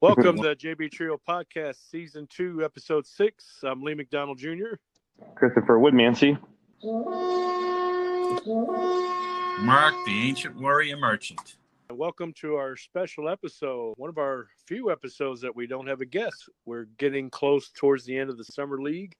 Welcome to JB Trio Podcast, Season 2, Episode 6. I'm Lee McDonald Jr. Christopher Woodmansey. Mark, the Ancient Warrior Merchant. And welcome to our special episode, one of our few episodes that we don't have a guest. We're getting close towards the end of the Summer League.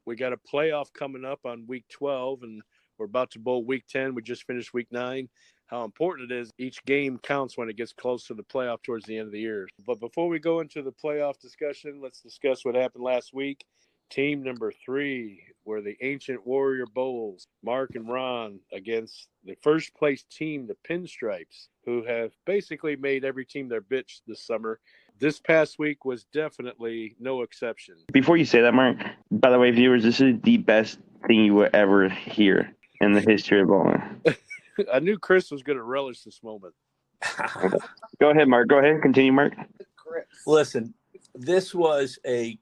We got a playoff coming up on Week 12, and we're about to bowl Week 10. We just finished Week 9. How important it is. Each game counts when it gets close to the playoff towards the end of the year. But before we go into the playoff discussion, let's discuss what happened last week. Team number 3 were the Ancient Warrior Bulls, Mark and Ron, against the first place team, the Pinstripes, who have basically made every team their bitch this summer. This past week was definitely no exception. Before you say that, Mark, by the way, viewers, this is the best thing you will ever hear in the history of bowling. I knew Chris was going to relish this moment. Go ahead, Mark. Go ahead. Continue, Mark. Listen, this was a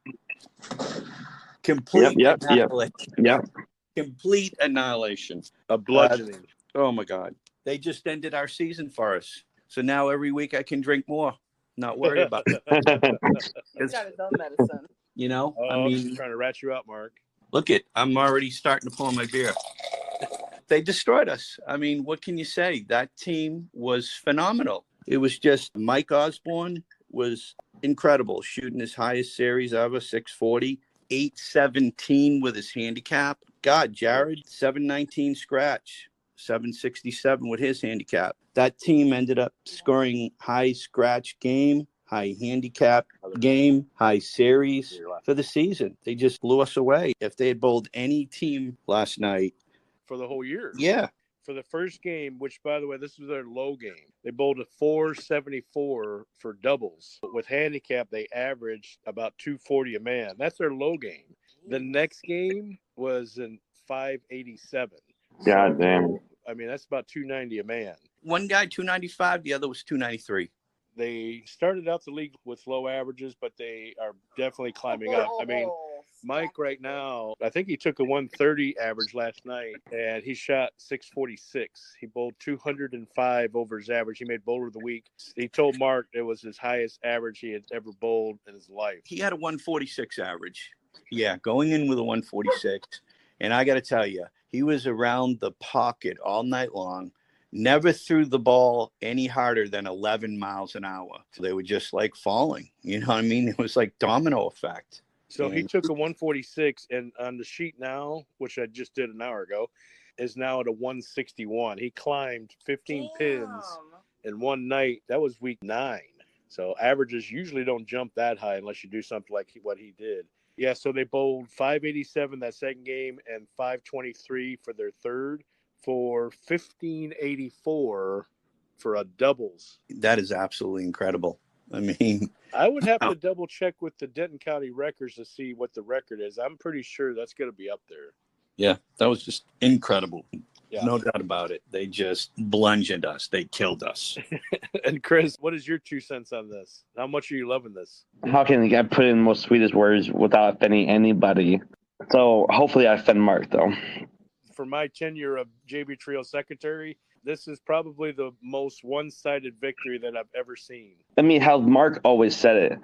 complete annihilation. Complete annihilation. A bludgeoning. Oh, my God. They just ended our season for us. So now every week I can drink more. Not worry about it. He's got his own medicine. You know? Just trying to rat you out, Mark. Look I'm already starting to pour my beer. They destroyed us. I mean, what can you say? That team was phenomenal. It was just Mike Osborne was incredible, shooting his highest series ever, 640, 817 with his handicap. God, Jared, 719 scratch, 767 with his handicap. That team ended up scoring high scratch game, high handicap game, high series for the season. They just blew us away. If they had bowled any team last night, for the whole year. Yeah. For the first game, which, by the way, this was their low game, they bowled a 474 for doubles. With handicap, they averaged about 240 a man. That's their low game. The next game was in 587. God damn. I mean, that's about 290 a man. One guy, 295. The other was 293. They started out the league with low averages, but they are definitely climbing up. I mean, Mike right now, I think he took a 130 average last night, and he shot 646. He bowled 205 over his average. He made bowler of the week. He told Mark it was his highest average he had ever bowled in his life. He had a 146 average. Yeah, going in with a 146. And I got to tell you, he was around the pocket all night long. Never threw the ball any harder than 11 miles an hour. So they were just like falling. You know what I mean? It was like domino effect. So he took a 146, and on the sheet now, which I just did an hour ago, is now at a 161. He climbed 15 pins in one night. That was week 9. So averages usually don't jump that high unless you do something like what he did. Yeah, so they bowled 587 that second game and 523 for their third for 1584 for a doubles. That is absolutely incredible. I mean, I would have to double check with the Denton County records to see what the record is. I'm pretty sure that's going to be up there. Yeah, that was just incredible. Yeah. No doubt about it. They just bludgeoned us. They killed us. And Chris, what is your 2 cents on this? How much are you loving this? How can I put in the most sweetest words without offending anybody? So hopefully I offend Mark, though. For my tenure of JB Trio secretary, this is probably the most one-sided victory that I've ever seen. I mean, how Mark always said it,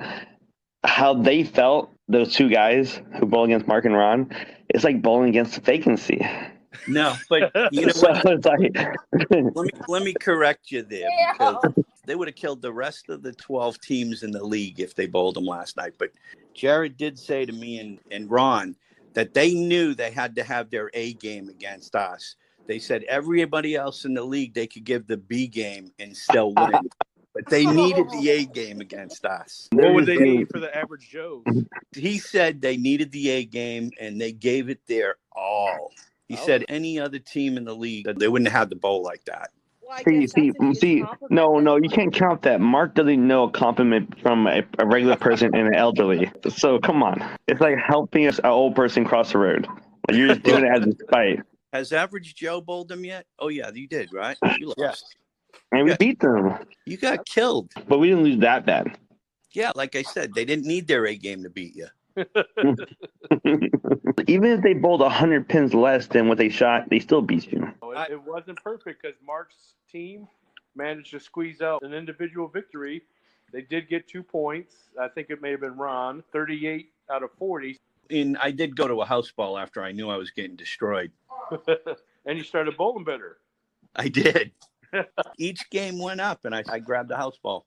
how they felt, those 2 guys who bowl against Mark and Ron, it's like bowling against a vacancy. No, but you know what? So it's like... let me correct you there, because they would have killed the rest of the 12 teams in the league if they bowled them last night. But Jared did say to me and Ron that they knew they had to have their A game against us. They said everybody else in the league, they could give the B game and still win. But they needed the A game against us. What would they need for the average Joe? He said they needed the A game, and they gave it their all. He said any other team in the league, they wouldn't have had the bowl like that. See, no, you can't count that. Mark doesn't know a compliment from a regular person and an elderly. So come on. It's like helping an old person cross the road. Like, you're just doing it as a spite. Has Average Joe bowled them yet? Oh, yeah, you did, right? You lost. Yes. And we beat them. You got killed. But we didn't lose that bad. Yeah, like I said, they didn't need their A game to beat you. Even if they bowled 100 pins less than what they shot, they still beat you. It wasn't perfect because Mark's team managed to squeeze out an individual victory They did get 2 points. I think it may have been Ron, 38 out of 40. And I did go to a house ball after I knew I was getting destroyed. And you started bowling better. I did. Each game went up, and I grabbed the house ball.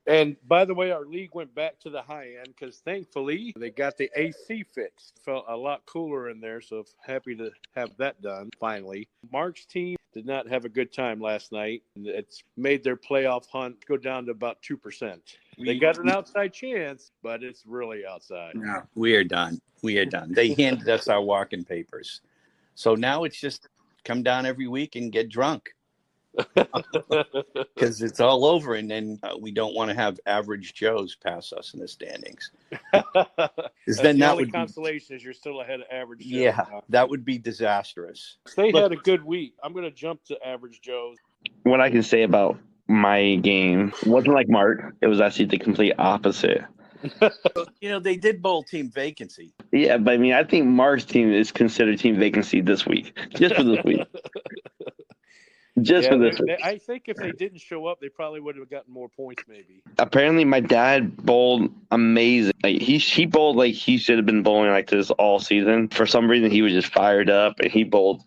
And by the way, our league went back to the high end because thankfully they got the AC fixed. Felt a lot cooler in there, so happy to have that done finally. Mark's team did not have a good time last night. It's made their playoff hunt go down to about 2%. They got an outside chance, but it's really outside. No, we are done. We are done. They handed us our walking papers. So now it's just come down every week and get drunk. Because it's all over, and then we don't want to have average Joes pass us in the standings. Then that would consolation is you're still ahead of average Joes. Yeah, that would be disastrous. They had a good week. I'm going to jump to average Joes. What I can say about my game wasn't like Mark. It was actually the complete opposite. They did bowl team vacancy. Yeah, but I mean, I think Mark's team is considered team vacancy this week, just for this week. For this week. I think if they didn't show up, they probably would have gotten more points, maybe. Apparently, my dad bowled amazing. Like he bowled like he should have been bowling like this all season. For some reason, he was just fired up, and he bowled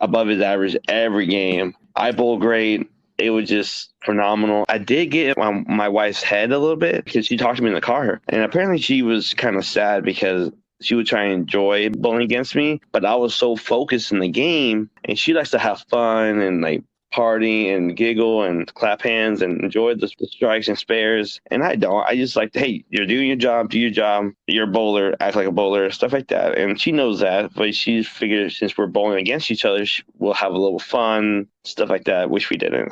above his average every game. I bowled great. It was just phenomenal. I did get on my wife's head a little bit because she talked to me in the car, and apparently she was kind of sad because she would try and enjoy bowling against me, but I was so focused in the game, and she likes to have fun and like party and giggle and clap hands and enjoy the strikes and spares. And I don't. I just like, hey, you're doing your job, do your job. You're a bowler, act like a bowler, stuff like that. And she knows that, but she figured since we're bowling against each other, we'll have a little fun, stuff like that, which we didn't.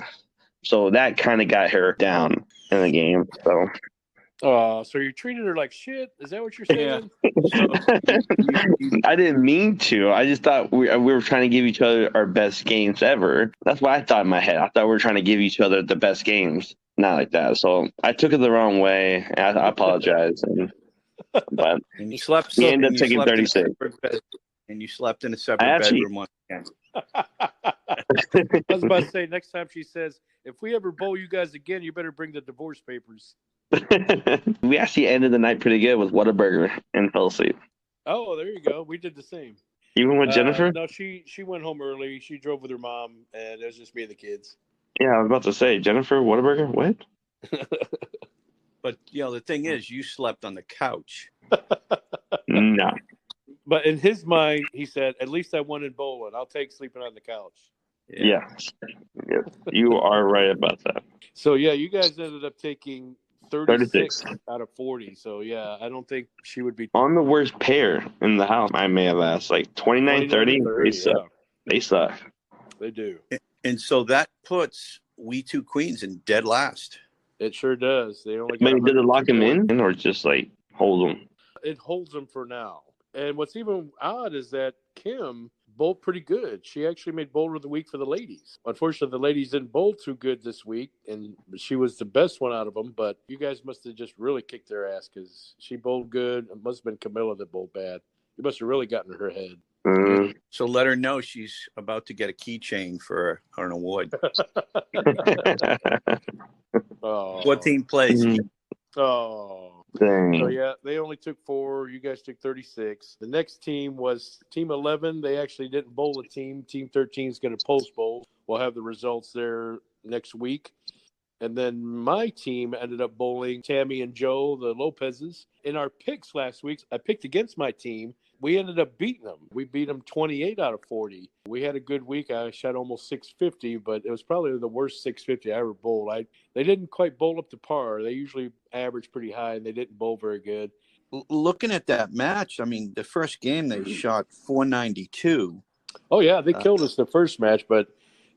So that kind of got her down in the game. So you treated her like shit? Is that what you're saying? Yeah. I didn't mean to. I just thought we were trying to give each other our best games ever. That's what I thought in my head. I thought we were trying to give each other the best games. Not like that. So I took it the wrong way. I apologize. But and you slept. We ended up taking 36. And you slept in a separate bedroom once again. I was about to say, next time she says, if we ever bowl you guys again, you better bring the divorce papers. We actually ended the night pretty good with Whataburger and fell asleep. Oh, there you go. We did the same. Even with Jennifer? No, she went home early. She drove with her mom, and it was just me and the kids. Yeah, I was about to say, Jennifer, Whataburger? What? But, the thing is, you slept on the couch. No. But in his mind, he said, at least I won in bowling. I'll take sleeping on the couch. Yeah. You are right about that. So, you guys ended up taking 36 out of 40. So, I don't think she would be on the worst pair in the house. I may have asked, like 29, 30. They suck. Yeah. They suck. They do. And so that puts We Two Queens in dead last. It sure does. They only Maybe did it lock them in or just like hold them? It holds them for now. And what's even odd is that Kim bowled pretty good. She actually made bowler of the week for the ladies. Unfortunately, the ladies didn't bowl too good this week, and she was the best one out of them. But you guys must have just really kicked their ass because she bowled good. It must have been Camilla that bowled bad. You must have really gotten in her head. Mm. So let her know she's about to get a keychain for an award. Oh. What team plays? Oh. Dang. So, they only took 4. You guys took 36. The next team was Team 11. They actually didn't bowl a team. Team 13 is going to post bowl. We'll have the results there next week. And then my team ended up bowling Tammy and Joe, the Lopez's. In our picks last week, I picked against my team. We ended up beating them. We beat them 28 out of 40. We had a good week. I shot almost 650, but it was probably the worst 650 I ever bowled. They didn't quite bowl up to par. They usually average pretty high, and they didn't bowl very good. Looking at that match, I mean, the first game they shot 492. Oh, yeah, they killed us the first match, but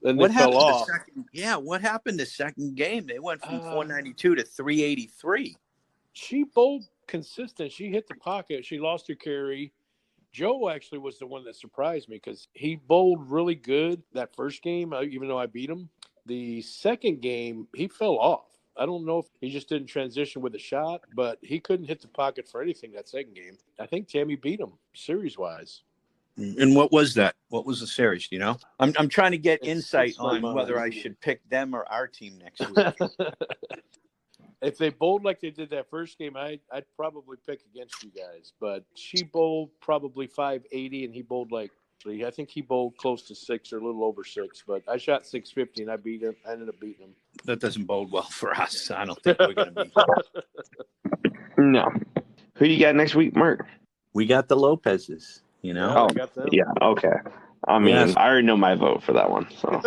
then they fell off. What happened the second game? They went from 492 to 383. She bowled consistent. She hit the pocket. She lost her carry. Joe actually was the one that surprised me because he bowled really good that first game, even though I beat him. The second game, he fell off. I don't know if he just didn't transition with a shot, but he couldn't hit the pocket for anything that second game. I think Tammy beat him series-wise. And what was that? What was the series, do you know? I'm trying to get insight on whether I should pick them or our team next week. If they bowled like they did that first game, I'd probably pick against you guys. But she bowled probably 580, and he bowled I think he bowled close to 6 or a little over 6. But I shot 650, and I beat him. I ended up beating him. That doesn't bode well for us. I don't think we're going to be. No. Who you got next week, Mark? We got the Lopez's, you know? Yeah, Oh, I got them. yeah, okay. I mean, Yes. I already know my vote for that one. So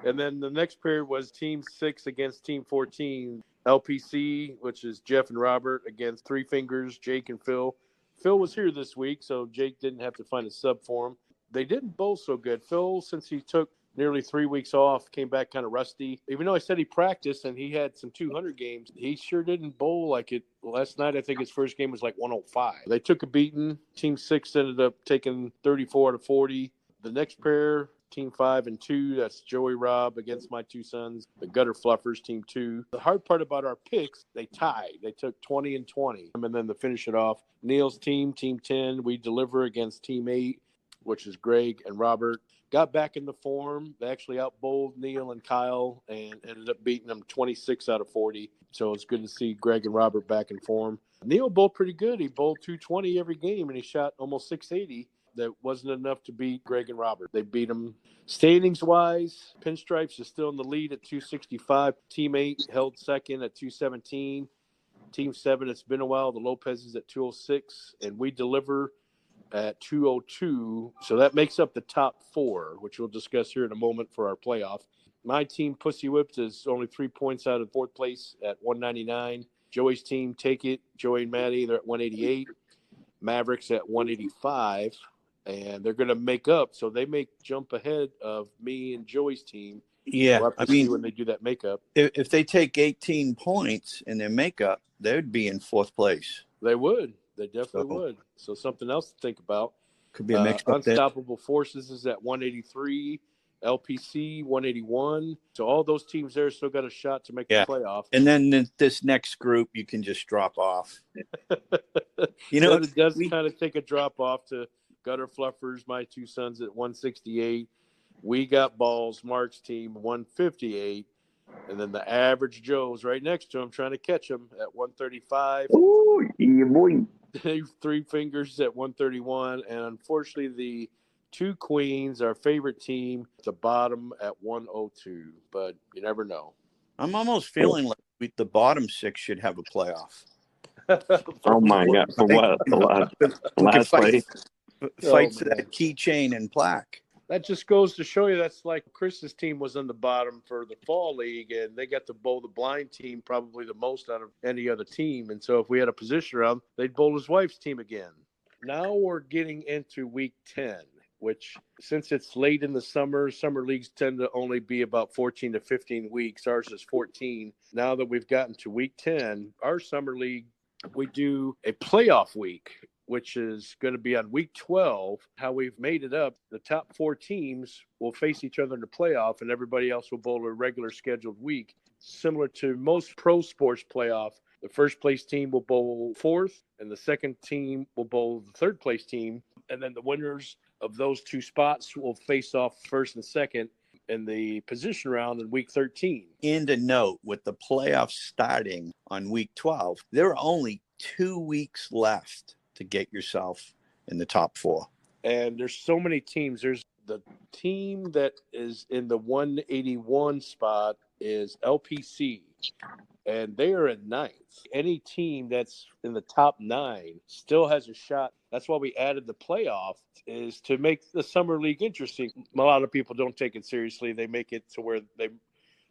And then the next period was Team 6 against Team 14. LPC, which is Jeff and Robert, against Three Fingers, Jake and Phil. Phil was here this week, so Jake didn't have to find a sub for him. They didn't bowl so good. Phil, since he took nearly 3 weeks off, came back kind of rusty. Even though I said he practiced and he had some 200 games, he sure didn't bowl like it. Last night, I think his first game was like 105. They took a beating. Team 6 ended up taking 34 out of 40. The next pair, Team 5 and 2, that's Joey Rob against my two sons, the Gutter Fluffers, Team 2. The hard part about our picks, they tied. They took 20 and 20. And then to finish it off, Neil's team, Team 10, we deliver against Team 8, which is Greg and Robert. Got back in the form. They actually outbowled Neil and Kyle and ended up beating them 26 out of 40. So it's good to see Greg and Robert back in form. Neil bowled pretty good. He bowled 220 every game, and he shot almost 680. That wasn't enough to beat Greg and Robert. They beat them. Standings-wise, Pinstripes is still in the lead at 265. Team 8 held second at 217. Team 7, it's been a while. The Lopez is at 206, and we deliver at 202. So that makes up the top 4, which we'll discuss here in a moment for our playoff. My team, Pussy Whipped, is only 3 points out of 4th place at 199. Joey's team, Take It, Joey and Maddie, they're at 188. Mavericks at 185. And they're going to make up, so they may jump ahead of me and Joey's team. Yeah, We'll have to see when they do that makeup. If they take 18 points in their makeup, they'd be in 4th place. They would. They definitely would. So something else to think about. Could be a mix up there. Unstoppable Forces is at 183. LPC 181. So all those teams there still got a shot to make the playoff. And then this next group, you can just drop off. You know, it does kind of take a drop off to Gutter Fluffers, my two sons at 168. We got balls, Mark's team 158. And then the average Joe's right next to him trying to catch him at 135. Ooh, yeah, boy. Three Fingers at 131. And unfortunately, the Two Queens, our favorite team, at the bottom at 102. But you never know. I'm almost feeling like the bottom 6 should have a playoff. Oh, my God. For what? The last place? Fights for that keychain and plaque. That just goes to show you that's like Chris's team was on the bottom for the fall league, and they got to bowl the blind team probably the most out of any other team. And so if we had a position around, they'd bowl his wife's team again. Now we're getting into week 10, which since it's late in the summer leagues tend to only be about 14 to 15 weeks. Ours is 14. Now that we've gotten to week 10, our summer league, we do a playoff week, which is going to be on week 12. How we've made it up, the top 4 teams will face each other in the playoff, and everybody else will bowl a regular scheduled week. Similar to most pro sports playoff, the first place team will bowl 4th, and the second team will bowl the third place team. And then the winners of those 2 spots will face off first and second in the position round in week 13. And a note, with the playoffs starting on week 12, there are only 2 weeks left to get yourself in the top 4. And there's so many teams. There's the team that is in the 181 spot is LPC, and they are at 9th. Any team that's in the top 9 still has a shot. That's why we added the playoff, is to make the summer league interesting. A lot of people don't take it seriously. They make it to where a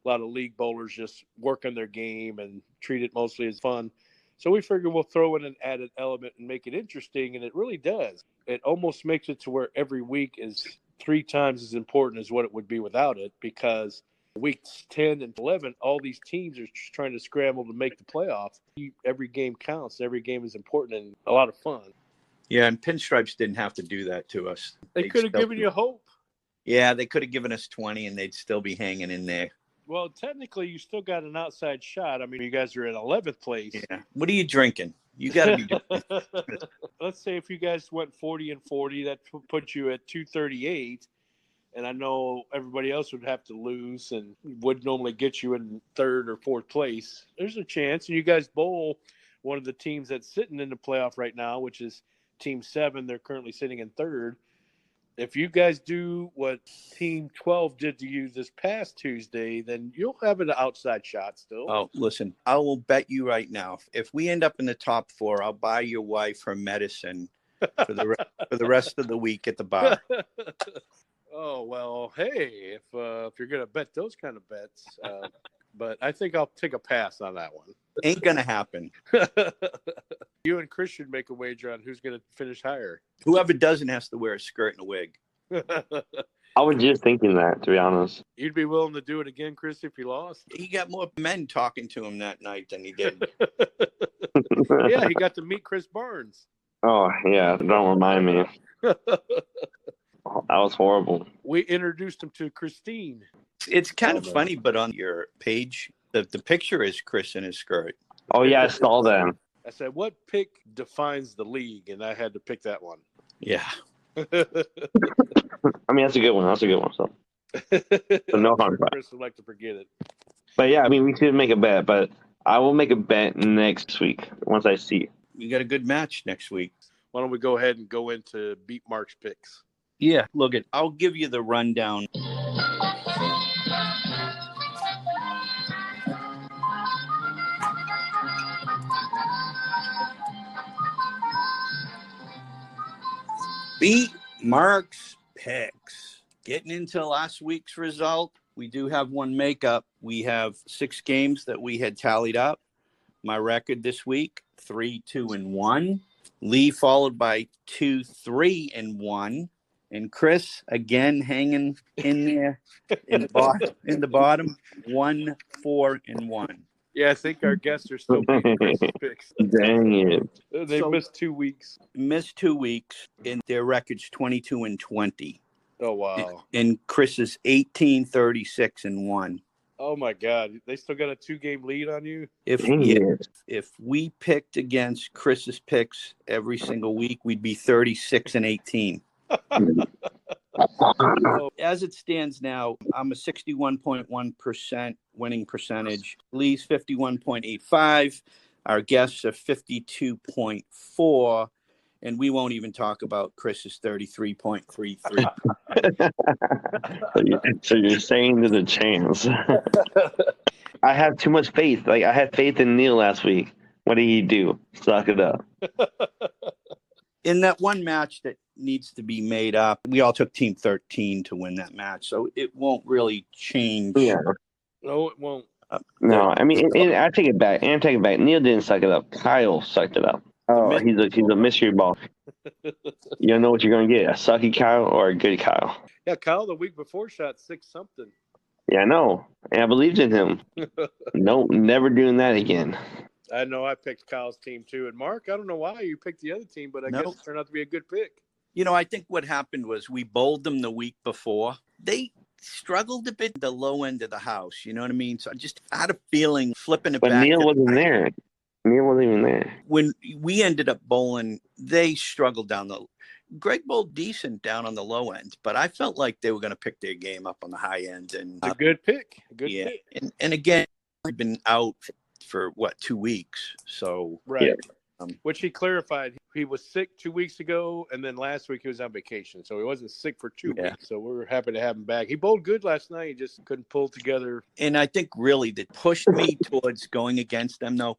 lot of league bowlers just work on their game and treat it mostly as fun. So we figure we'll throw in an added element and make it interesting, and it really does. It almost makes it to where every week is 3 times as important as what it would be without it, because weeks 10 and 11, all these teams are just trying to scramble to make the playoff. Every game counts. Every game is important and a lot of fun. Yeah, and Pinstripes didn't have to do that to us. They could have given you hope. Yeah, they could have given us 20, and they'd still be hanging in there. Well, technically, you still got an outside shot. I mean, you guys are in 11th place. Yeah. What are you drinking? You got to be drinking. Let's say if you guys went 40 and 40, that puts you at 238. And I know everybody else would have to lose and would normally get you in third or fourth place. There's a chance. And you guys bowl one of the teams that's sitting in the playoff right now, which is Team 7. They're currently sitting in third. If you guys do what Team 12 did to you this past Tuesday, then you'll have an outside shot still. Oh, listen, I will bet you right now, if we end up in the top 4, I'll buy your wife her medicine for the rest of the week at the bar. Oh, well, hey, if you're going to bet those kind of bets, but I think I'll take a pass on that one. Ain't going to happen. You and Chris should make a wager on who's going to finish higher. Whoever doesn't has to wear a skirt and a wig. I was just thinking that, to be honest. You'd be willing to do it again, Chris, if you lost? He got more men talking to him that night than he did. Yeah, he got to meet Chris Barnes. Oh, yeah. Don't remind me. That was horrible. We introduced him to Christine. It's kind of funny, but on your page, the picture is Chris in his skirt. Oh, yeah, I saw that. I said, what pick defines the league? And I had to pick that one. Yeah. I mean, that's a good one. So no harm. Chris would like to forget it. But yeah, I mean, we should make a bet. But I will make a bet next week once I see. You got a good match next week. Why don't we go ahead and go into beat Mark's picks? Yeah, look at. I'll give you the rundown. Beat Mark's picks. Getting into last week's result, we do have one makeup. We have 6 games that we had tallied up. My record this week, 3-2-1. Lee followed by 2-3-1. And Chris, again, hanging in there in the bottom, 1-4-1. Yeah, I think our guests are still beating Chris's picks. Dang it. They missed 2 weeks. Missed 2 weeks, and their record's 22-20. Oh, wow. And Chris is 18-36-1. Oh, my God. They still got a 2-game lead on you? If we picked against Chris's picks every single week, we'd be 36-18. As it stands now, I'm a 61.1% winning percentage. Lee's 51.85. Our guests are 52.4. And we won't even talk about Chris's 33.33. So you're saying there's a chance. I have too much faith. Like, I had faith in Neil last week. What did he do? Suck it up. In that one match that needs to be made up, we all took Team 13 to win that match, so it won't really change. Yeah. No, it won't. No, I mean, I take it back. Neil didn't suck it up. Kyle sucked it up. Oh, he's a mystery ball. You don't know what you're going to get, a sucky Kyle or a good Kyle. Yeah, Kyle the week before shot 6-something. Yeah, I know. And I believed in him. Nope, never doing that again. I know I picked Kyle's team too. And Mark, I don't know why you picked the other team, but I guess it turned out to be a good pick. You know, I think what happened was we bowled them the week before. They struggled a bit at the low end of the house. You know what I mean? So I just had a feeling flipping it back. But Neil wasn't there. Neil wasn't even there. When we ended up bowling, they struggled down the – Greg bowled decent down on the low end, but I felt like they were going to pick their game up on the high end. And it's a good pick. Good pick. And again, we've been out for, 2 weeks. So right. Yeah. Which he clarified. He was sick 2 weeks ago, and then last week he was on vacation. So he wasn't sick for 2 weeks. So we're happy to have him back. He bowled good last night. He just couldn't pull together. And I think really that pushed me towards going against them, though.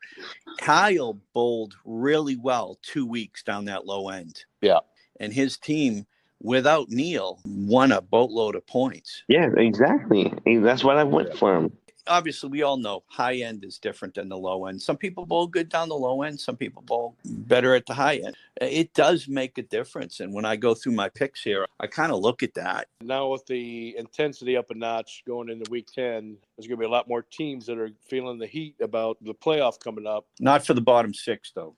Kyle bowled really well 2 weeks down that low end. Yeah. And his team, without Neil, won a boatload of points. Yeah, exactly. That's what I went for him. Obviously, we all know high end is different than the low end. Some people bowl good down the low end. Some people bowl better at the high end. It does make a difference. And when I go through my picks here, I kind of look at that. Now with the intensity up a notch going into week 10, there's going to be a lot more teams that are feeling the heat about the playoff coming up. Not for the bottom 6, though.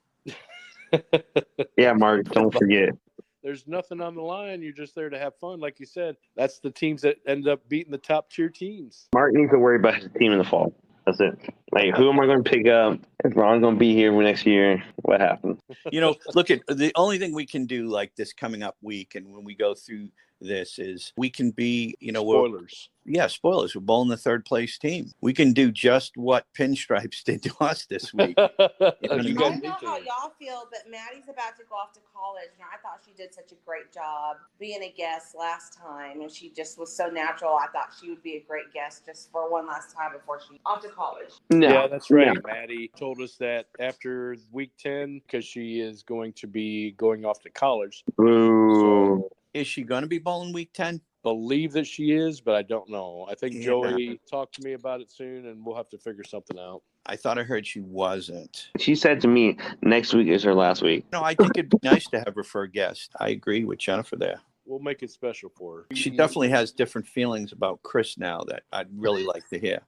Yeah, Mark, don't forget. There's nothing on the line. You're just there to have fun. Like you said, that's the teams that end up beating the top tier teams. Mark needs to worry about his team in the fall. That's it. Like, who am I going to pick up? Is Ron going to be here next year? What happened? Look at the only thing we can do like this coming up week, and when we go through this, is we can be, spoilers. Spoilers. We're bowling the third place team. We can do just what Pinstripes did to us this week. I don't know how y'all feel, but Maddie's about to go off to college, and I thought she did such a great job being a guest last time, and she just was so natural. I thought she would be a great guest just for one last time before she off to college. No, yeah, that's right. No. Maddie told us that after week 10, because she is going to be going off to college. Ooh. So, is she going to be bowling week 10? Believe that she is, but I don't know. I think Joey talked to me about it soon, and we'll have to figure something out. I thought I heard she wasn't. She said to me, next week is her last week. No, I think it'd be nice to have her for a guest. I agree with Jennifer there. We'll make it special for her. She definitely has different feelings about Chris now that I'd really like to hear.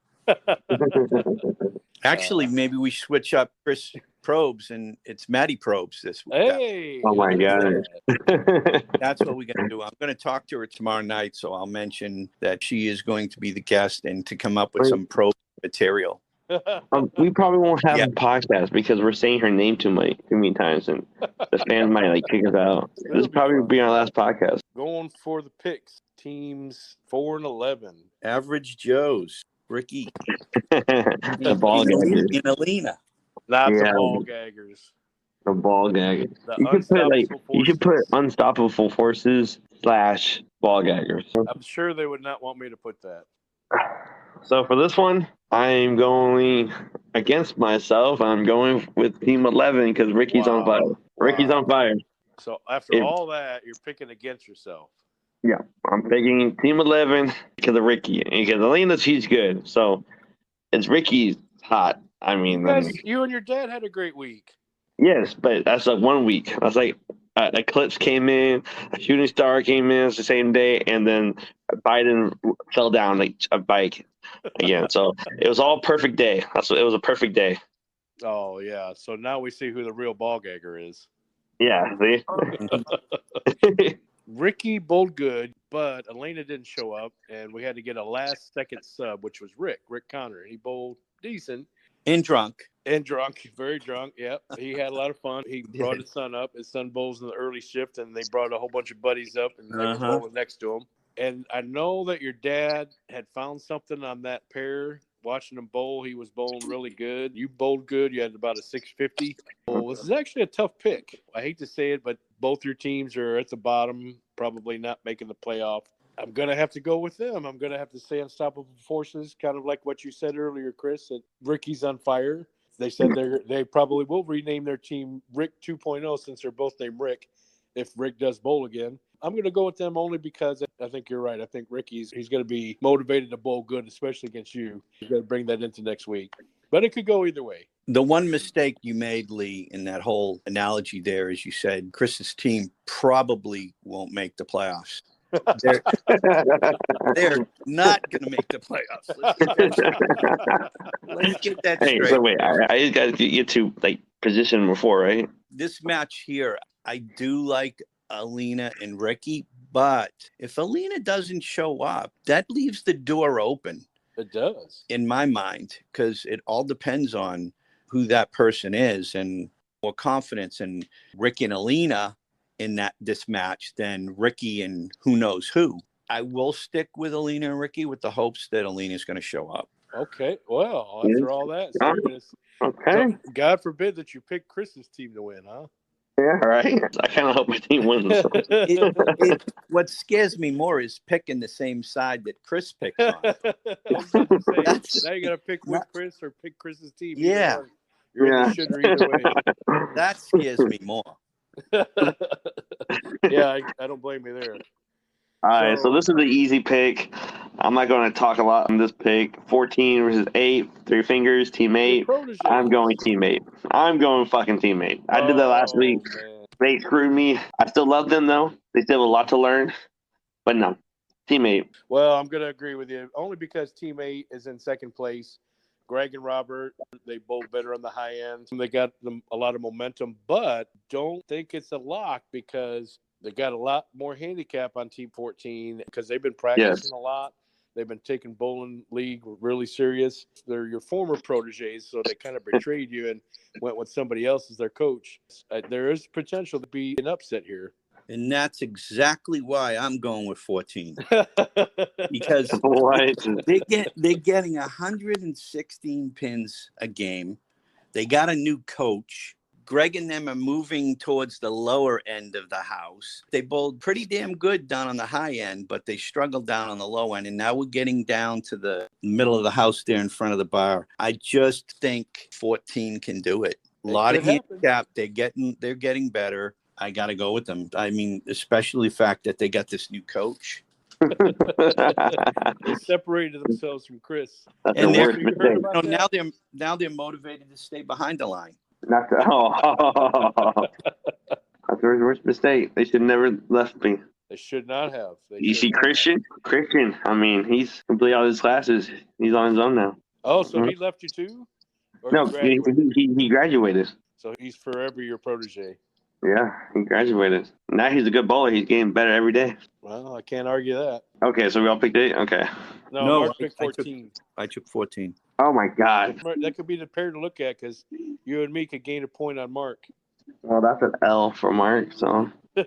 Actually, maybe we switch up Chris Probes and it's Maddie Probes this week. Hey! Oh, my God. That's what we're going to do. I'm going to talk to her tomorrow night, so I'll mention that she is going to be the guest and to come up with some probe material. We probably won't have a podcast because we're saying her name too many times, and the fans might kick us out. This will probably be our last podcast. Going for the picks, teams 4-11. Average Joes, Ricky, The ball gaggers. and Alina. Not the ball gaggers. The ball gaggers. The You could put unstoppable forces / ball gaggers. I'm sure they would not want me to put that. So for this one, I'm going against myself. I'm going with Team 11 because Ricky's on fire. Ricky's on fire. So after all that, you're picking against yourself. Yeah, I'm picking Team 11 because of Ricky. And because Alina's, she's good. So it's Ricky's hot. I mean, you and your dad had a great week. Yes, but that's like 1 week. That's like Eclipse came in, a shooting star came in the same day, and then Biden fell down like a bike again. So it was all perfect day. It was a perfect day. Oh yeah. So now we see who the real ball gagger is. Yeah. See. Ricky bowled good, but Elena didn't show up, and we had to get a last-second sub, which was Rick Connor. He bowled decent. And drunk. Very drunk, yep. He had a lot of fun. He brought his son up. His son bowls in the early shift, and they brought a whole bunch of buddies up, and they were bowling next to him. And I know that your dad had found something on that pair. Watching him bowl, he was bowling really good. You bowled good. You had about a 650. Well, this is actually a tough pick. I hate to say it, but both your teams are at the bottom, probably not making the playoff. I'm going to have to go with them. I'm going to have to say Unstoppable Forces, kind of like what you said earlier, Chris, that Ricky's on fire. They said they probably will rename their team Rick 2.0 since they're both named Rick if Rick does bowl again. I'm going to go with them only because I think you're right. I think he's going to be motivated to bowl good, especially against you. You're going to bring that into next week. But it could go either way. The one mistake you made, Lee, in that whole analogy there is you said Chris's team probably won't make the playoffs. They're not going to make the playoffs. Let's get that straight. So wait, I got to get to position before, right? This match here, I do like Alina and Ricky, but if Alina doesn't show up, that leaves the door open. It does. In my mind, because it all depends on who that person is, and more confidence in Ricky and Alina in this match than Ricky and who knows who. I will stick with Alina and Ricky with the hopes that Alina is going to show up. Okay. Well, after all that, okay. So God forbid that you pick Chris's team to win, huh? Yeah, right. I kind of hope my team wins. What scares me more is picking the same side that Chris picked on. Now you got to pick with Chris or pick Chris's team. Yeah. You're in the shitter either way. That scares me more. Yeah, I don't blame you there. All right, so this is the easy pick. I'm not going to talk a lot on this pick. 14 versus 8, 3 fingers, team 8. I'm going team 8. I'm going fucking team 8. I did that last week. Man. They screwed me. I still love them, though. They still have a lot to learn. But no, team 8. Well, I'm going to agree with you, only because team 8 is in second place. Greg and Robert, they both better on the high end. They got a lot of momentum, but don't think it's a lock because they got a lot more handicap on Team 14 because they've been practicing a lot. They've been taking bowling league really serious. They're your former proteges, so they kind of betrayed you and went with somebody else as their coach. There is potential to be an upset here. And that's exactly why I'm going with 14. Because they're getting 116 pins a game. They got a new coach. Greg and them are moving towards the lower end of the house. They bowled pretty damn good down on the high end, but they struggled down on the low end. And now we're getting down to the middle of the house there in front of the bar. I just think 14 can do it. A lot of handicap. They're getting better. I got to go with them. I mean, especially the fact that they got this new coach. They separated themselves from Chris. And now they're motivated to stay behind the line. That's the worst mistake. They should never left me. They should not have. You see Christian? Christian, I mean, he's completed all his classes. He's on his own now. Oh, so he left you too? Or no, he graduated. So he's forever your protege. Yeah, he graduated. Now he's a good bowler. He's getting better every day. Well, I can't argue that. Okay, so we all picked 8? Okay. No, Mark picked 14. I took 14. Oh, my God. That could be the pair to look at because you and me could gain a point on Mark. Well, that's an L for Mark, so put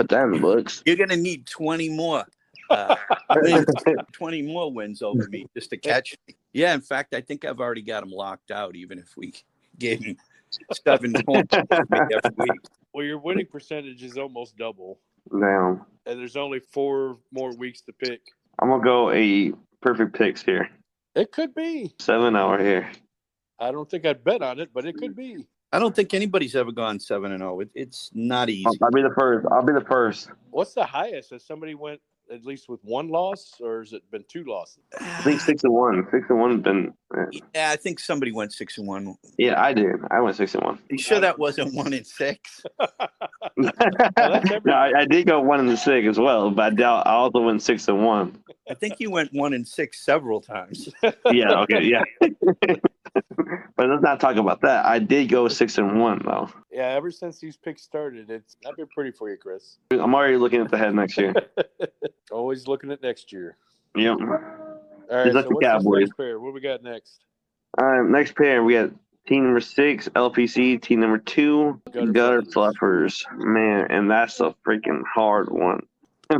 that in the books. You're going to need 20 more. 20 more wins over me just to catch me. Yeah, in fact, I think I've already got him locked out, even if we gave him 7 points every week. Well, your winning percentage is almost double. Damn. And there's only 4 more weeks to pick. I'm going to go a perfect picks here. It could be. 7 hour here. I don't think I'd bet on it, but it could be. I don't think anybody's ever gone 7-0. It's not easy. I'll be the first. What's the highest? Has somebody went at least with 1 loss, or has it been 2 losses? I think 6-1. 6-1 has been. Yeah, I think somebody went 6-1. Yeah, I did. I went 6-1. You sure that wasn't 1-6? No, I did go 1-6 as well, but I also went 6-1. I think you went 1-6 several times. Yeah. Okay. Yeah. But let's not talk about that. I did go 6-1 though. Yeah, ever since these picks started, it's not been pretty for you, Chris. I'm already looking at the head next year. Always looking at next year. Yep. All right, so what's this next pair? What do we got next? All right, next pair we got team number 6, LPC. Team number 2, Gutter Fluffers. Man, and that's a freaking hard one.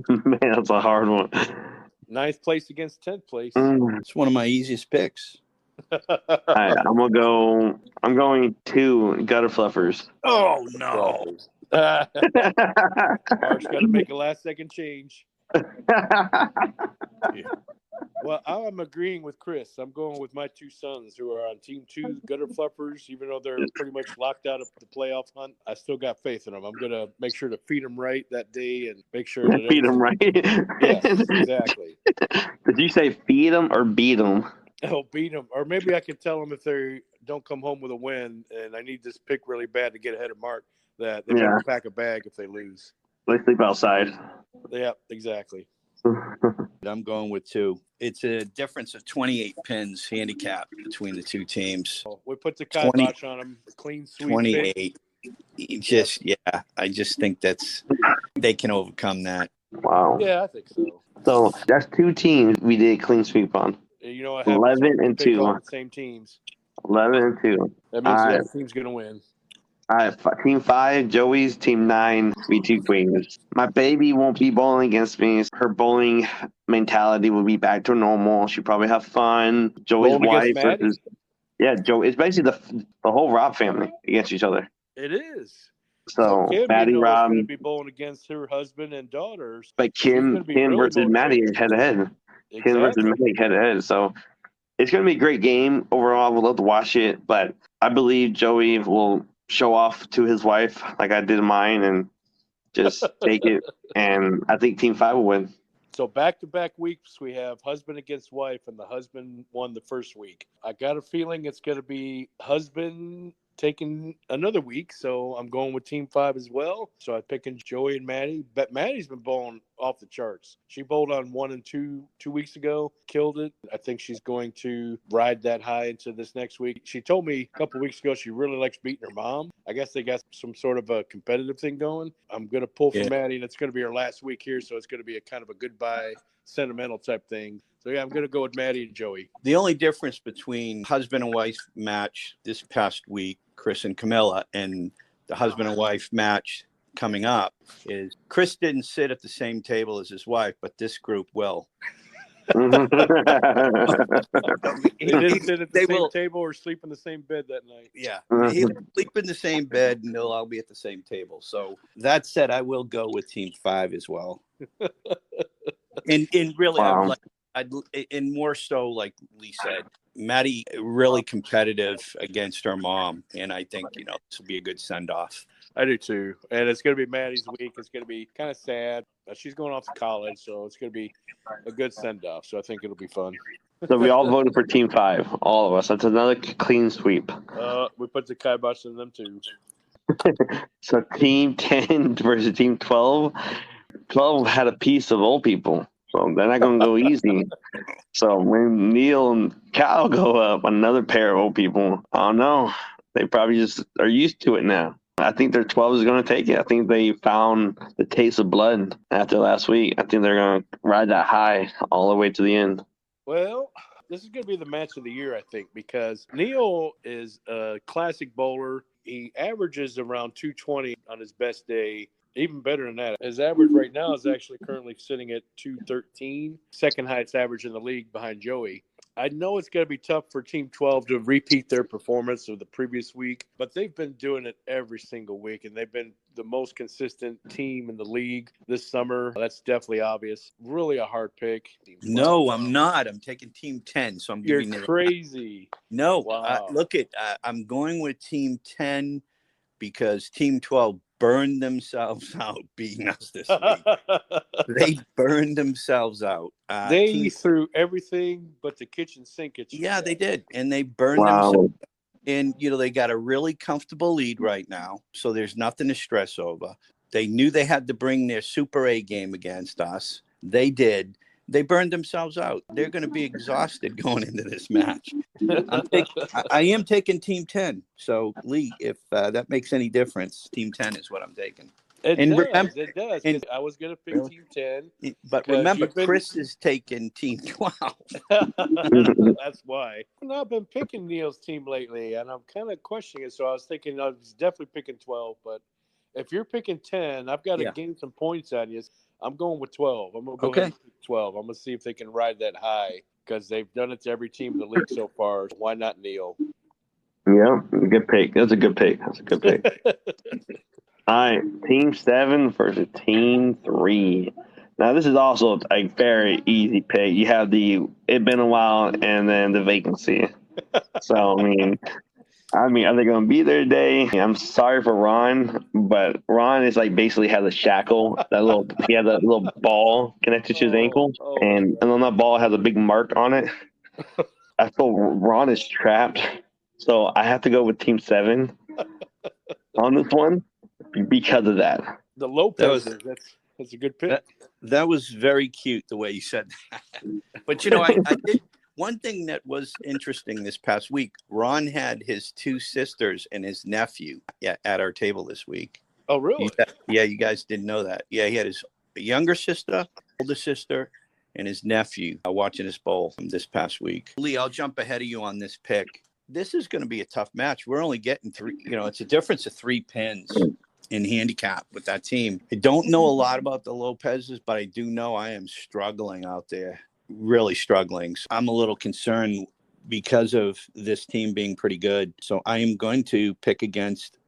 Man, that's a hard one. 9th place against 10th place. It's one of my easiest picks. All right, I'm going 2 Gutter Fluffers. Oh no. Mark's got to make a last-second change. Yeah. Well, I'm agreeing with Chris. I'm going with my 2 sons who are on Team 2, Gutter Fluffers. Even though they're pretty much locked out of the playoff hunt, I still got faith in them. I'm going to make sure to feed them right that day and make sure that feed them right. Yes, exactly. Did you say feed them or beat them? Oh, beat them. Or maybe I could tell them if they don't come home with a win and I need this pick really bad to get ahead of Mark, that they better pack a bag if they lose. They sleep outside. Yeah, exactly. I'm going with 2. It's a difference of 28 pins handicap between the 2 teams. We put the kibosh on them. Clean sweep. 28. I just think they can overcome that. Wow. Yeah, I think so. So that's 2 teams we did clean sweep on. You know, 11-2. All the same teams. 11-2. That means the team's going to win. All right, Team 5, Joey's. Team 9, we 2 Queens. My baby won't be bowling against me. Her bowling mentality will be back to normal. She'll probably have fun. Joey's wife versus... Yeah, Joe. It's basically the whole Rob family against each other. It is. So Maddie, Rob... going to be bowling against her husband and daughters. But Kim versus Maddie head-to-head. Exactly. Kim versus Maddie head-to-head. So it's going to be a great game. Overall, I would love to watch it. But I believe Joey will show off to his wife like I did mine and just take it. And I think Team 5 will win. So back-to-back weeks, we have husband against wife, and the husband won the first week. I got a feeling it's going to be husband taking another week, so I'm going with Team 5 as well. So I'm picking Joey and Maddie. But Maddie's been bowling off the charts. She bowled on 1 and 2 weeks ago, killed it. I think she's going to ride that high into this next week. She told me a couple weeks ago she really likes beating her mom. I guess they got some sort of a competitive thing going. I'm going to pull for Maddie, and it's going to be her last week here, so it's going to be a kind of a goodbye sentimental type thing. So yeah, I'm gonna go with Maddie and Joey. The only difference between husband and wife match this past week, Chris and Camilla, and the husband and wife match coming up is Chris didn't sit at the same table as his wife, but this group will. They didn't sit at the same table or sleep in the same bed that night. Yeah, he'll sleep in the same bed, and they'll all be at the same table. So that said, I will go with Team 5 as well. and really, wow. and more so, like Lee said, Maddie really competitive against her mom, and I think this will be a good send off. I do too, and it's going to be Maddie's week. It's going to be kind of sad. She's going off to college, so it's going to be a good send off. So I think it'll be fun. So we all voted for Team 5, all of us. That's another clean sweep. We put the kibosh in them too. So Team 10 versus Team 12. 12 had a piece of old people, so they're not going to go easy. So when Neil and Cal go up, another pair of old people, I don't know. They probably just are used to it now. I think their 12 is going to take it. I think they found the taste of blood after last week. I think they're going to ride that high all the way to the end. Well, this is going to be the match of the year, I think, because Neil is a classic bowler. He averages around 220 on his best day, even better than that. His average right now is actually currently sitting at 213, second highest average in the league behind Joey. I know it's going to be tough for Team 12 to repeat their performance of the previous week, but they've been doing it every single week, and they've been the most consistent team in the league this summer. That's definitely obvious. Really a hard pick. No, I'm not. I'm taking Team 10, so I'm giving You're crazy. No, Wow. I'm going with Team 10 because Team 12 burned themselves out beating us this week. They burned themselves out. They threw everything but the kitchen sink at you. Yeah, they did. And they burned themselves. And, they got a really comfortable lead right now. So there's nothing to stress over. They knew they had to bring their Super A game against us. They did. They burned themselves out. They're going to be exhausted going into this match. I am taking Team 10. So, Lee, if that makes any difference, Team 10 is what I'm taking. It does. And I was going to pick Team 10. But remember, Chris is taking Team 12. That's why. I've not been picking Neil's team lately, and I'm kind of questioning it. So I was thinking I was definitely picking 12. But if you're picking 10, I've got to gain some points on you. I'm going with 12. I'm going to go ahead and pick 12. I'm going to see if they can ride that high because they've done it to every team in the league so far. Why not Neil? Yeah, good pick. That's a good pick. All right, Team 7 versus Team 3. Now, this is also a very easy pick. You have it been a while and then the vacancy. So, are they going to be there today? I'm sorry for Ron, but Ron is basically has a shackle. He has a little ball connected to his ankle, and on that ball has a big mark on it. I feel Ron is trapped, so I have to go with Team 7 on this one because of that. The Lopez, that's a good pick. That was very cute the way you said that. But I did. One thing that was interesting this past week, Ron had his 2 sisters and his nephew at our table this week. Oh, really? Yeah, you guys didn't know that. Yeah, he had his younger sister, older sister, and his nephew watching us bowl this past week. Lee, I'll jump ahead of you on this pick. This is going to be a tough match. We're only getting 3, it's a difference of 3 pins in handicap with that team. I don't know a lot about the Lopez's, but I do know I am struggling out there. Really struggling. So I'm a little concerned because of this team being pretty good. So I am going to pick against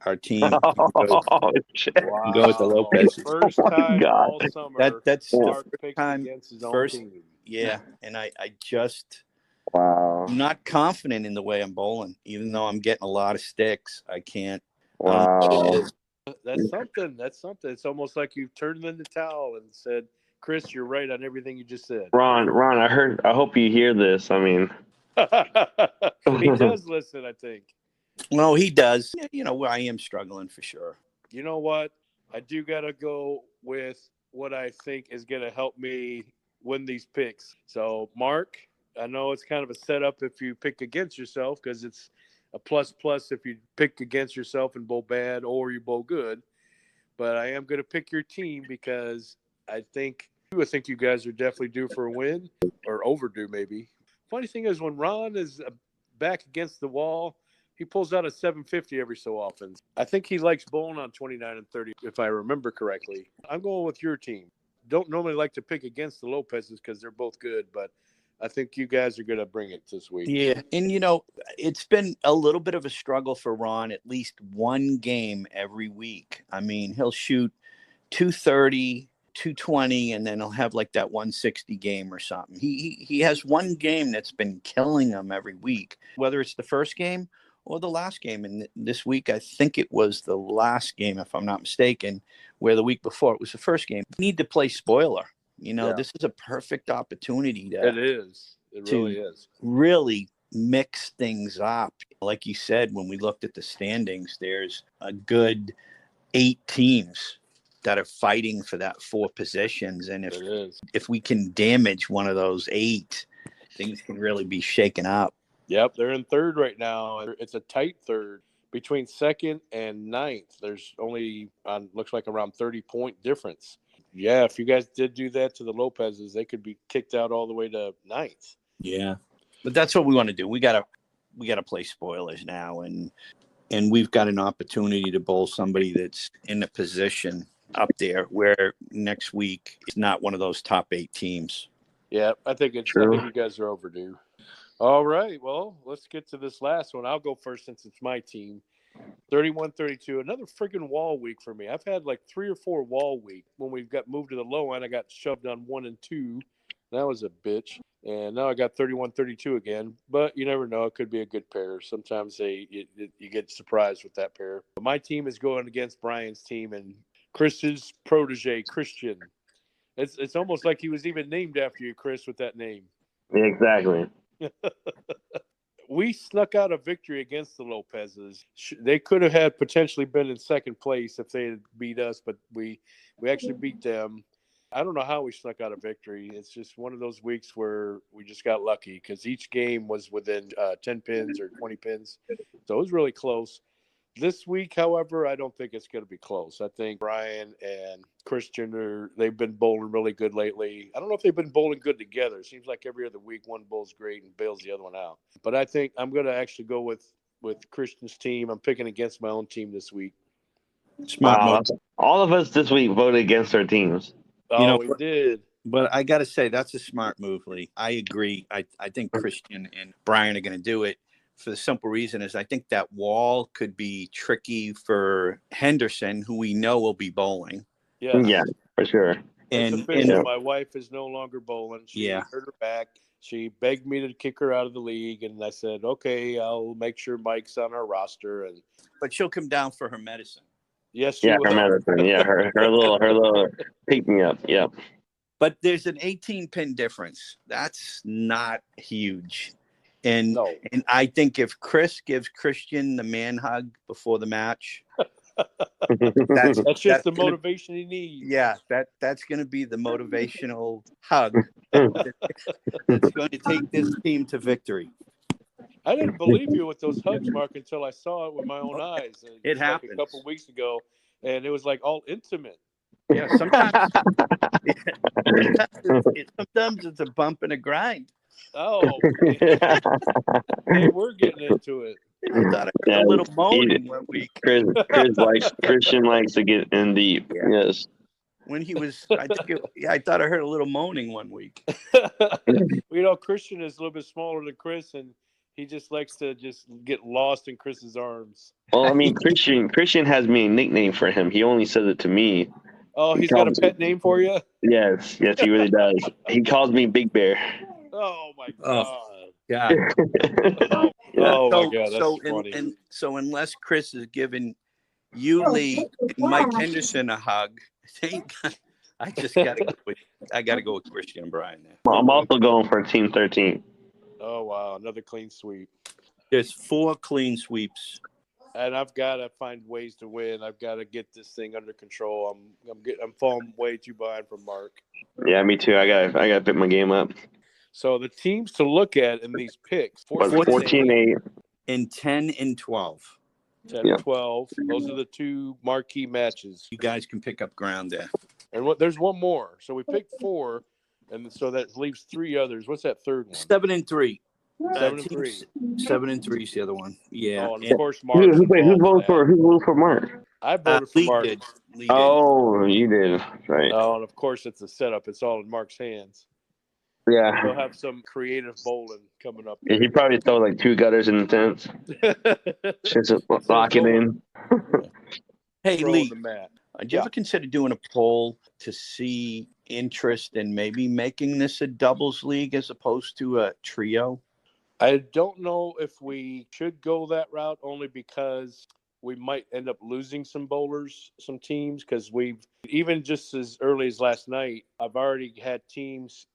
our team. Go with the Lopez. First time all summer. That's the first time against his own first team. Yeah, and I just I'm not confident in the way I'm bowling. Even though I'm getting a lot of sticks, I can't. Wow. That's something. It's almost like you've turned in the towel and said, Chris, you're right on everything you just said. Ron, I hope you hear this. He does listen, I think. No, he does. I am struggling for sure. You know what? I do got to go with what I think is going to help me win these picks. So, Mark, I know it's kind of a setup if you pick against yourself because it's a plus if you pick against yourself and bowl bad or you bowl good. But I am going to pick your team because I think I think you guys are definitely due for a win, or overdue maybe. Funny thing is, when Ron is back against the wall, he pulls out a 750 every so often. I think he likes bowling on 29 and 30, if I remember correctly. I'm going with your team. Don't normally like to pick against the Lopez's because they're both good, but I think you guys are going to bring it this week. Yeah, and it's been a little bit of a struggle for Ron, at least one game every week. I mean, he'll shoot 230, 220, and then he'll have like that 160 game or something. He has one game that's been killing him every week, whether it's the first game or the last game. And this week, I think it was the last game, if I'm not mistaken, where the week before it was the first game. We need to play spoiler. This is a perfect opportunity to. It is. It really is. Really mix things up. Like you said, when we looked at the standings, there's a good 8 teams that are fighting for that 4 positions. And if we can damage one of those 8, things can really be shaken up. Yep, they're in third right now. It's a tight third. Between second and ninth, there's only, looks like around 30-point difference. Yeah, if you guys did do that to the Lopez's, they could be kicked out all the way to ninth. Yeah, but that's what we want to do. We gotta play spoilers now, and we've got an opportunity to bowl somebody that's in a position up there where next week is not one of those top 8 teams. Yeah, I think you guys are overdue. All right, well, let's get to this last one. I'll go first since it's my team. 31-32, another friggin' wall week for me. I've had like 3 or 4 wall week. When we got moved to the low end, I got shoved on 1 and 2. That was a bitch. And now I got 31-32 again. But you never know. It could be a good pair. Sometimes you get surprised with that pair. But my team is going against Brian's team and Chris's protege, Christian. It's almost like he was even named after you, Chris, with that name. Exactly. We snuck out a victory against the Lopez's. They could have had potentially been in second place if they had beat us, but we actually beat them. I don't know how we snuck out a victory. It's just one of those weeks where we just got lucky because each game was within 10 pins or 20 pins. So it was really close. This week, however, I don't think it's going to be close. I think Brian and Christian they've been bowling really good lately. I don't know if they've been bowling good together. It seems like every other week one bowls great and bails the other one out. But I think I'm going to actually go with Christian's team. I'm picking against my own team this week. Smart. All of us this week voted against our teams. Oh, we did. But I got to say, that's a smart move, Lee. I agree. I think Christian and Brian are going to do it. For the simple reason is I think that wall could be tricky for Henderson, who we know will be bowling. Yeah, for sure. And my wife is no longer bowling. She hurt her back. She begged me to kick her out of the league, and I said, okay, I'll make sure Mike's on our roster. But she'll come down for her medicine. Yes, she will. Her medicine. Yeah, her little pick me up. Yeah. But there's an 18-pin difference. That's not huge. And I think if Chris gives Christian the man hug before the match, that's just the motivation he needs. Yeah, that's going to be the motivational hug that's going to take this team to victory. I didn't believe you with those hugs, Mark, until I saw it with my own eyes. It happened a couple of weeks ago, and it was like all intimate. Yeah, sometimes it's a bump and a grind. Oh, hey, we're getting into it. I thought I heard a little moaning one week. Christian likes to get in deep. Yes. When he was, I thought I heard a little moaning one week. Christian is a little bit smaller than Chris, and he just likes to just get lost in Chris's arms. Well, I mean, Christian has me a nickname for him. He only says it to me. Oh, he's got a pet name for you? Yes, he really does. He calls me Big Bear. Oh my God! Oh my God! That's funny. So unless Chris is giving you, Lee, and Mike Henderson a hug, I just got to go with Christian and Brian there. I'm also going for Team 13. Oh wow! Another clean sweep. There's 4 clean sweeps. And I've got to find ways to win. I've got to get this thing under control. I'm falling way too behind from Mark. Yeah, me too. I got to pick my game up. So the teams to look at in these picks: 14-8 and 10 and 12. 10 and 12. Those are the 2 marquee matches. You guys can pick up ground there. And there's one more. So we picked 4, and so that leaves 3 others. What's that third one? 7 and 3. 7 and 3. 7 and 3 is the other one. Yeah. Oh, and of course, Mark's Who involved voted for Mark? I voted for Lee Mark. did. Lee did. Oh, you did. Right. Oh, and of course, it's a setup. It's all in Mark's hands. Yeah. We'll have some creative bowling coming up. He probably throw like 2 gutters in the tents. Just lock it in. Hey, Lee, the mat. do you ever consider doing a poll to see interest in maybe making this a doubles league as opposed to a trio? I don't know if we should go that route, only because we might end up losing some bowlers, some teams, because we've, even just as early as last night, I've already had teams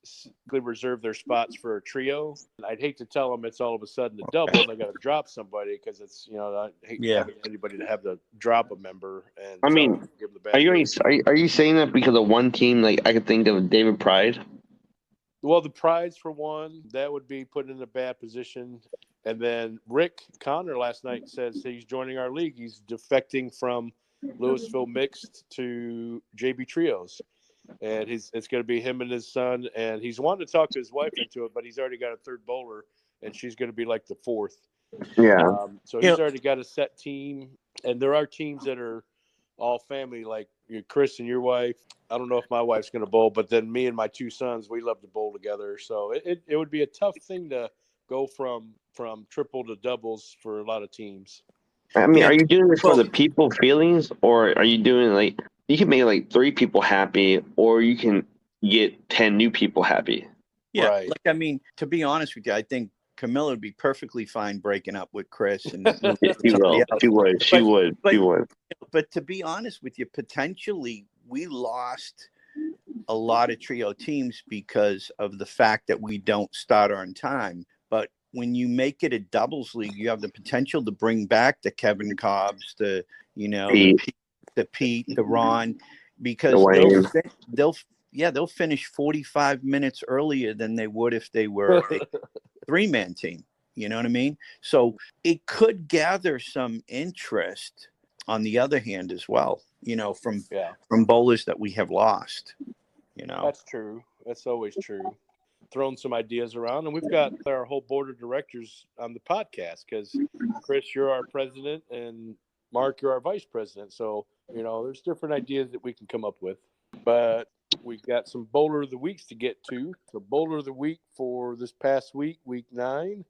reserve their spots for a trio. I'd hate to tell them it's all of a sudden a double and they got to drop somebody, because it's, I hate having anybody to have to drop a member. And I mean, give the are you saying that because of one team? Like, I could think of David Pride. Well, the Prides, for one, that would be put in a bad position. And then Rick Connor last night says he's joining our league. He's defecting from Louisville Mixed to JB Trios. And it's going to be him and his son. And he's wanting to talk to his wife into it, but he's already got a third bowler, and she's going to be like the 4th. Yeah. So he's already got a set team. And there are teams that are all family, like Chris and your wife. I don't know if my wife's going to bowl, but then me and my 2 sons, we love to bowl together. So it would be a tough thing to go from triple to doubles for a lot of teams. I mean, are you doing this for the people feelings, or are you doing like, you can make like 3 people happy, or you can get 10 new people happy? Yeah. Right. Like, I mean, to be honest with you, I think Camilla would be perfectly fine breaking up with Chris. And She would. But to be honest with you, potentially we lost a lot of trio teams because of the fact that we don't start on time. But when you make it a doubles league, you have the potential to bring back the Kevin Cobbs, the Pete, the Ron, because they'll finish 45 minutes earlier than they would if they were a 3-man team. You know what I mean? So it could gather some interest on the other hand as well, from bowlers that we have lost. That's true. That's always true. Thrown some ideas around, and we've got our whole board of directors on the podcast, because Chris, you're our president, and Mark, you're our vice president. So, there's different ideas that we can come up with. But we've got some bowler of the weeks to get to. The bowler of the week for this past week, week 9,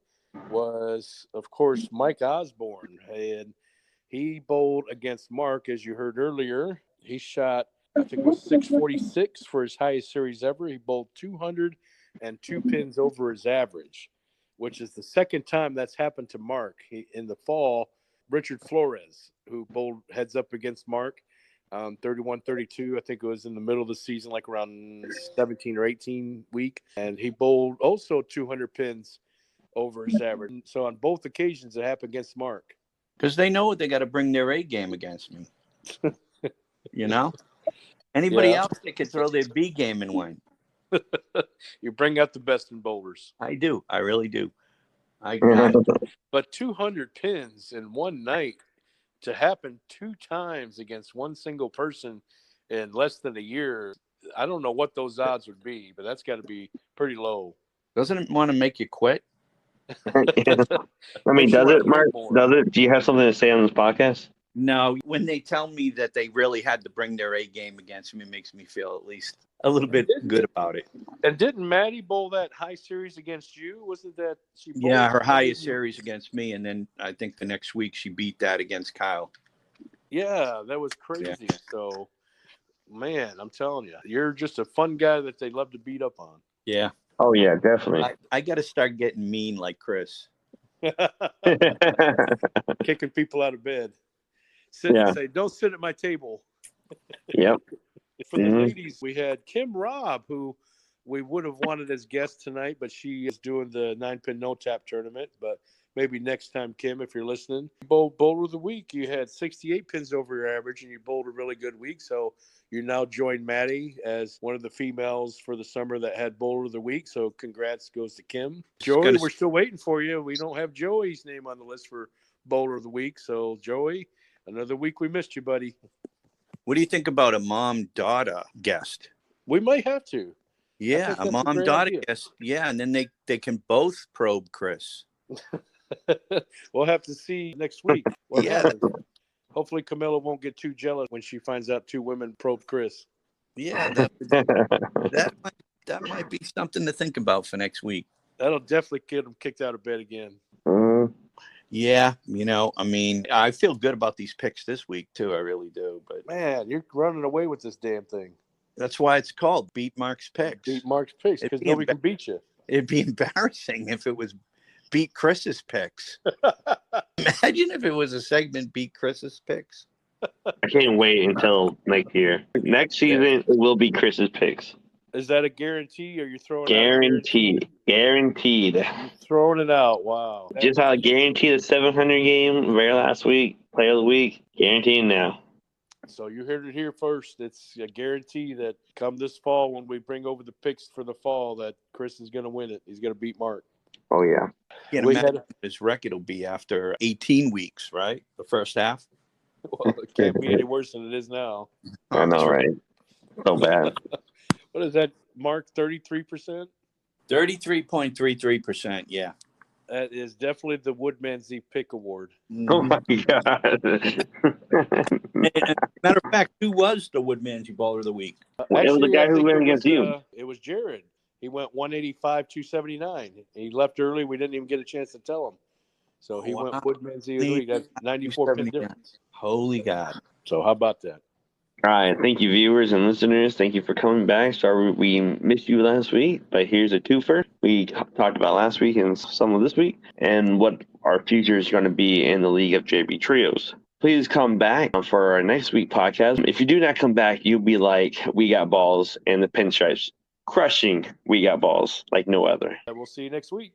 was, of course, Mike Osborne. And he bowled against Mark, as you heard earlier. He shot, I think it was 646 for his highest series ever. He bowled 202 pins over his average, which is the second time that's happened to Mark. In the fall, Richard Flores, who bowled heads up against Mark, 31-32. I think it was in the middle of the season, like around 17 or 18 week. And he bowled also 200 pins over his average. So on both occasions, it happened against Mark. Because they know they got to bring their A game against me. Anybody else that could throw their B game and win. You bring out the best in bowlers. I do. I really do. But 200 pins in one night to happen 2 times against one single person in less than a year, I don't know what those odds would be, but that's got to be pretty low. Doesn't it want to make you quit? I mean, does it, Mark? Does it? Do you have something to say on this podcast? No. When they tell me that they really had to bring their A game against me, it makes me feel at least a little bit good about it. And didn't Maddie bowl that high series against you? Wasn't that she bowled? Yeah, her highest series against me, and then I think the next week she beat that against Kyle. Yeah, that was crazy. Yeah. So, man, I'm telling you, you're just a fun guy that they love to beat up on. Yeah. Oh, yeah, definitely. I got to start getting mean like Chris. Kicking people out of bed. Sit and say, don't sit at my table. Yep. For the ladies, we had Kim Robb, who we would have wanted as guest tonight, but she is doing the 9-pin no-tap tournament. But maybe next time, Kim, if you're listening. Bowler of the week, you had 68 pins over your average, and you bowled a really good week. So you now joined Maddie as one of the females for the summer that had bowler of the week. So congrats goes to Kim. Joey, we're still waiting for you. We don't have Joey's name on the list for bowler of the week. So, Joey, another week we missed you, buddy. What do you think about a mom-daughter guest? We might have to. Yeah, a mom-daughter guest. Yeah, and then they can both probe Chris. We'll have to see next week. Yeah. Hopefully Camilla won't get too jealous when she finds out two women probe Chris. Yeah, that might be something to think about for next week. That'll definitely get him kicked out of bed again. Yeah, I mean, I feel good about these picks this week too. I really do. But man, you're running away with this damn thing. That's why it's called Beat Mark's Picks. Beat Mark's Picks, because nobody can beat you. It'd be embarrassing if it was Beat Chris's Picks. Imagine if it was a segment Beat Chris's Picks. I can't wait until next year. Next season it will be Chris's picks. Is that a guarantee, or you're throwing Guaranteed. Guaranteed. You're throwing it out. Wow. Just how I guaranteed the 700 game very last week, player of the week, guaranteed now. So you heard it here first. It's a guarantee that come this fall, when we bring over the picks for the fall, that Chris is going to win it. He's going to beat Mark. Oh, yeah. Imagine his record will be after 18 weeks, right? The first half. Well, it can't be any worse than it is now. I know, right? So bad. What is that, Mark? 33%? 33.33%, yeah. That is definitely the Woodmansey Pick Award. Oh, my God. Matter of fact, who was the Woodmansey Baller of the Week? It was the guy who went against you. It was Jared. He went 185, 279. He left early. We didn't even get a chance to tell him. So he went Woodmansey of the Week. That's 94 pin difference. Holy God. So how about that? All right. Thank you, viewers and listeners. Thank you for coming back. Sorry we missed you last week, but here's a twofer. We talked about last week and some of this week, and what our future is going to be in the League of JB Trios. Please come back for our next week podcast. If you do not come back, you'll be like We Got Balls and the Pinstripes, crushing We Got Balls like no other. And we'll see you next week.